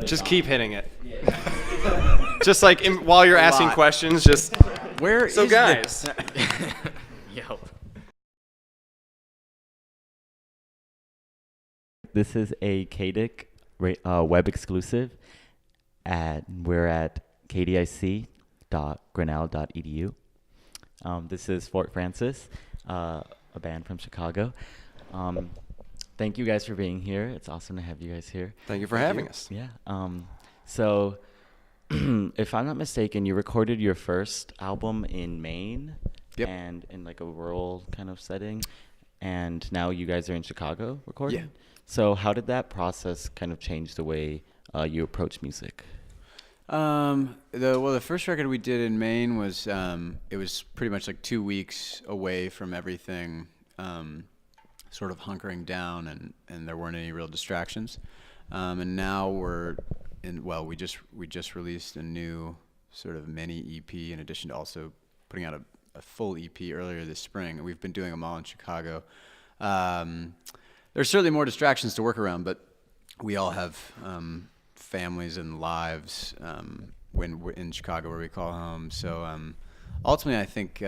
Just keep hitting it. Just like while you're asking questions, just. Where so is guys. Yo. This is a KDIC web exclusive. We're at kdic.grinnell.edu. This is Fort Francis, a band from Chicago. Thank you guys for being here. It's awesome to have you guys here. Thank you for having us. Yeah. So, if I'm not mistaken, you recorded your first album in Maine. Yep. And in like a rural kind of setting. And now you guys are in Chicago recording? Yeah. So how did that process kind of change the way you approach music? The first record we did in Maine was it was pretty much like 2 weeks away from everything, sort of hunkering down, and there weren't any real distractions. And now we just released a new sort of mini EP in addition to also putting out a full EP earlier this spring, and we've been doing them all in Chicago. There's certainly more distractions to work around, but we all have families and lives when we're in Chicago, where we call home. So ultimately, I think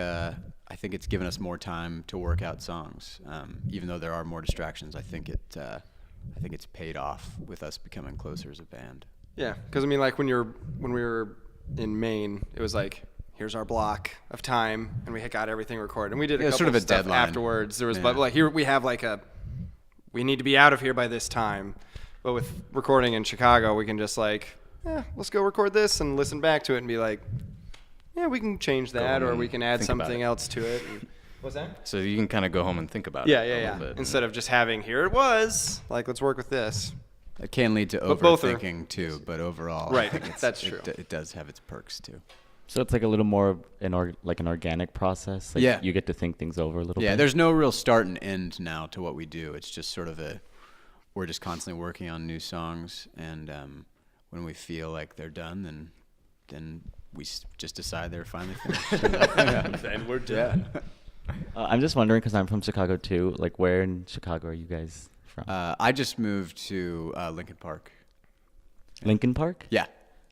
it's given us more time to work out songs, even though there are more distractions. I think it's paid off with us becoming closer as a band. Yeah, because I mean, like when we were in Maine, it was like, here's our block of time, and we had got everything recorded, and we did a couple sort of a stuff deadline afterwards. There was, but like here we have like we need to be out of here by this time. But with recording in Chicago, we can just like, let's go record this and listen back to it and be like, yeah, we can change that, or we can add something else to it. And, what's that? So you can kind of go home and think about it. A little bit. Instead of just having, here it was, like, let's work with this. It can lead to overthinking too, but overall, right, I think that's true. It does have its perks too. So it's like a little more an organic process. Like Yeah. You get to think things over a little bit. Yeah, there's no real start and end now to what we do. It's just sort of we're just constantly working on new songs, and when we feel like they're done, then we just decide they're finally finished. Then we're done. Yeah. I'm just wondering, because I'm from Chicago too, like where in Chicago are you guys from? I just moved to Lincoln Park. Lincoln Park? Yeah.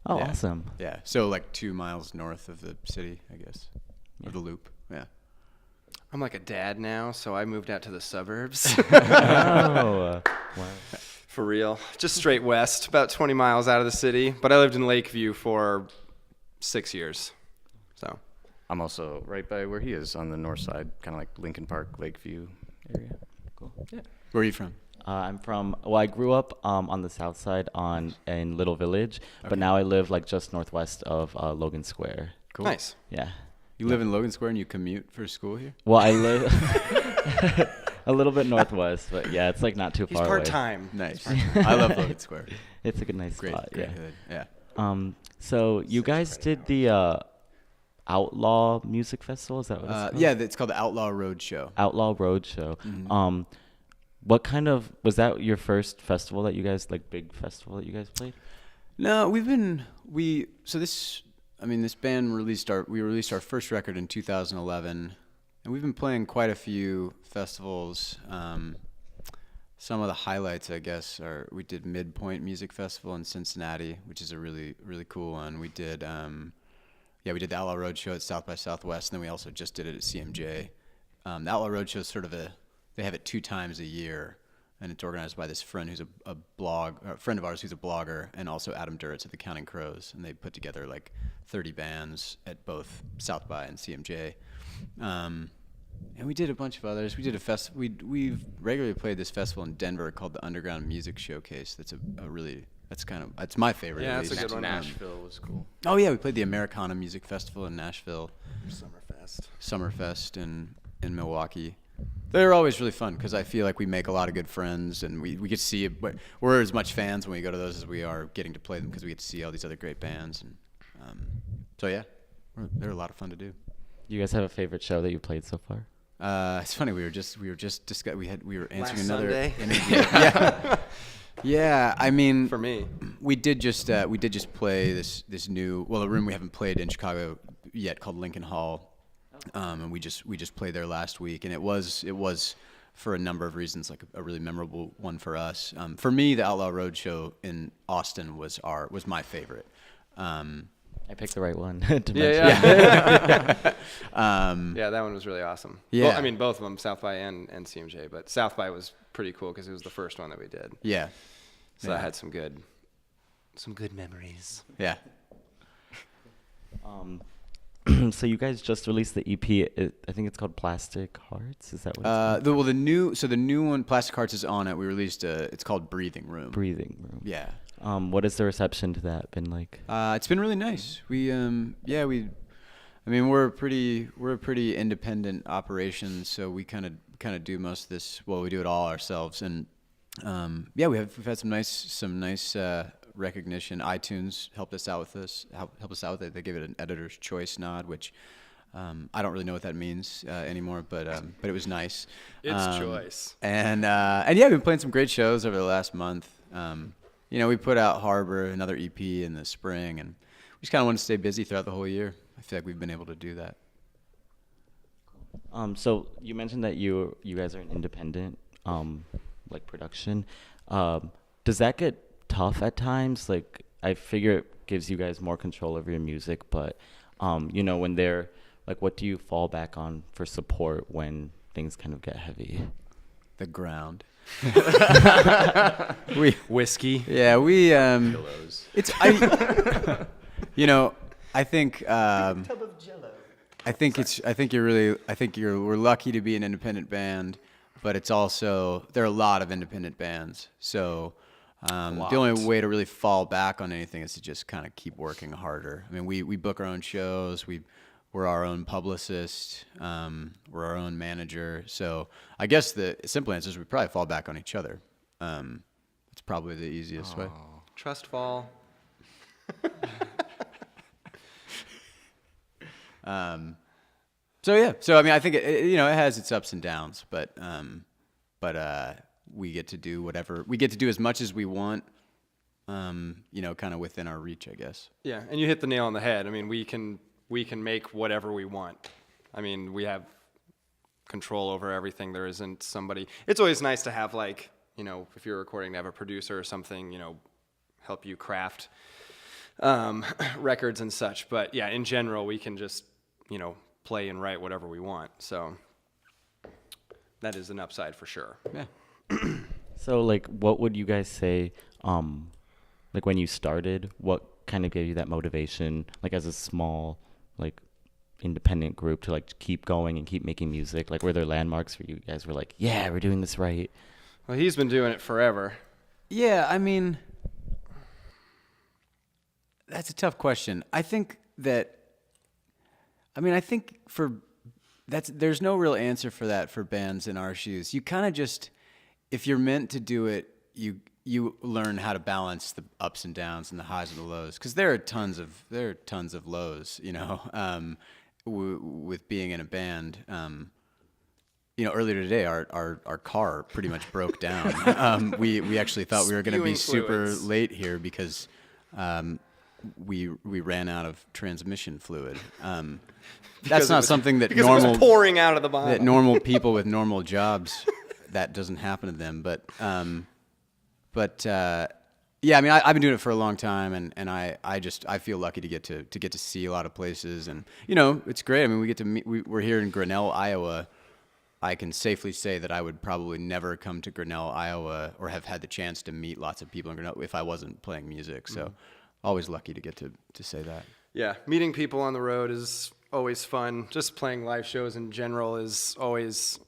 Oh, Yeah. awesome. Yeah, so like 2 miles north of the city, I guess, of the Loop. Yeah. I'm like a dad now, so I moved out to the suburbs. Wow. For real. Just straight west, about 20 miles out of the city. But I lived in Lakeview for 6 years. So I'm also right by where he is on the north side, kind of like Lincoln Park, Lakeview area. Cool. Yeah. Where are you from? I'm from. Well, I grew up on the south side in Little Village, but now I live like just northwest of Logan Square. Cool. nice. Yeah. You live in Logan Square and you commute for school here? Well, I live a little bit northwest, but yeah, it's like not too He's far away. part-time. Nice. I love Logan Square. It's a good, nice Great, spot. great Yeah. hood. Yeah. So you guys did the Outlaw Music Festival. Is that what it's called? Yeah, it's called the Outlaw Road Show. Outlaw Road Show. Mm-hmm. What kind of was that your first festival that you guys big festival that you guys played? No, this band released our first record in 2011, and we've been playing quite a few festivals. Some of the highlights, I guess, we did Midpoint Music Festival in Cincinnati, which is a really, really cool one. We did we did the Outlaw Road Show at South by Southwest, and then we also just did it at CMJ. The Outlaw Road Show is sort of they have it 2 times a year, and it's organized by this friend who's a friend of ours who's a blogger, and also Adam Duritz at the Counting Crows, and they put together like 30 bands at both South by and CMJ. And we did a bunch of others. We did we've regularly played this festival in Denver called the Underground Music Showcase. That's that's my favorite. Yeah, at that's a least. good one. Nashville was cool. Oh yeah, we played the Americana Music Festival in Nashville. Summerfest. Summerfest in Milwaukee. They're always really fun because I feel like we make a lot of good friends, and we get to see it. But we're as much fans when we go to those as we are getting to play them, because we get to see all these other great bands. And so yeah, they're a lot of fun to do. Do you guys have a favorite show that you played so far? It's funny, we were answering Last another Sunday? interview. Yeah. Yeah, I mean, For me. we did just play this new, a room we haven't played in Chicago yet called Lincoln Hall. And we just played there last week, and it was for a number of reasons, like a really memorable one for us. For me, the Outlaw Road show in Austin was my favorite. I picked the right one to mention. Yeah. Yeah, that one was really awesome. Yeah. Well, I mean, both of them, South by and CMJ, but South by was pretty cool because it was the first one that we did. Yeah. So I had some good memories. Yeah. So you guys just released the EP. I think it's called Plastic Hearts. Is that what it's called? The new one, Plastic Hearts, is on it. We released it's called Breathing Room. Breathing Room. Yeah. What has the reception to that been like? It's been really nice. We're a pretty independent operation, so we kind of do most of this. Well, we do it all ourselves, and we've had some nice recognition. iTunes helped us out with this. Helped us out with it. They gave it an editor's choice nod, which I don't really know what that means anymore, but it was nice. It's choice. And we've been playing some great shows over the last month. We put out Harbor, another EP in the spring, and we just kind of want to stay busy throughout the whole year. I feel like we've been able to do that. So you mentioned that you guys are an independent, like production. Does that get tough at times? Like, I figure it gives you guys more control over your music, but when they're like, what do you fall back on for support when things kind of get heavy? The ground. Whiskey. Yeah, we Pillows. I think we're lucky to be an independent band, but it's also, there are a lot of independent bands. So the only way to really fall back on anything is to just kind of keep working harder. I mean, we book our own shows. We're our own publicist. We're our own manager. So I guess the simple answer is we probably fall back on each other. It's probably the easiest way. Trust fall. So I mean, I think it has its ups and downs, but we get to do whatever we get to do, as much as we want, kind of within our reach, I guess. Yeah, and you hit the nail on the head. I mean, we can make whatever we want. I mean, we have control over everything. There isn't somebody. It's always nice to have, like, if you're recording, to have a producer or something, help you craft records and such. But yeah, in general, we can just, play and write whatever we want. So that is an upside for sure. Yeah. So, like, what would you guys say, like, when you started, what kind of gave you that motivation, like, as a small, like, independent group to, like, keep going and keep making music? Like, were there landmarks where you guys were like, yeah, we're doing this right? Well, he's been doing it forever. Yeah, I mean, that's a tough question. I think there's no real answer for that for bands in our shoes. You kind of just, if you're meant to do it, you learn how to balance the ups and downs and the highs and the lows, because there are tons of lows, with being in a band. Earlier today, our car pretty much broke down. We actually thought we were going to be super late here because we ran out of transmission fluid. That's not something that because it was pouring out of the bottom. That normal people with normal jobs, that doesn't happen to them. But yeah, I mean, I've been doing it for a long time, and I feel lucky to get to see a lot of places, and it's great. I mean, we get to meet. We're here in Grinnell, Iowa. I can safely say that I would probably never come to Grinnell, Iowa, or have had the chance to meet lots of people in Grinnell if I wasn't playing music. So, always lucky to get to say that. Yeah, meeting people on the road is always fun. Just playing live shows in general is always,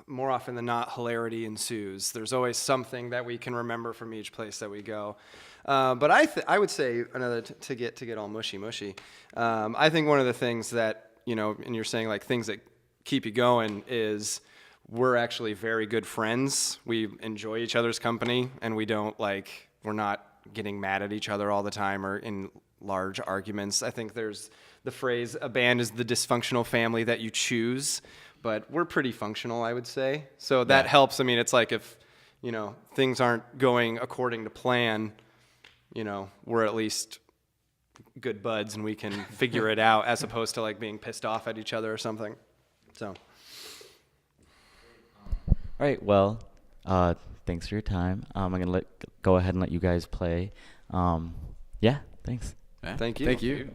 more often than not, hilarity ensues. There's always something that we can remember from each place that we go. But I would say another to get all mushy. I think one of the things that and you're saying, like, things that keep you going is we're actually very good friends. We enjoy each other's company, and we're not getting mad at each other all the time or in large arguments. I think there's the phrase, a band is the dysfunctional family that you choose, but we're pretty functional, I would say. So that helps. I mean, it's like if, things aren't going according to plan, we're at least good buds and we can figure it out, as opposed to, like, being pissed off at each other or something. So. All right. Well, thanks for your time. I'm gonna go ahead and let you guys play. Yeah. Thanks. Yeah. Thank you. Thank you.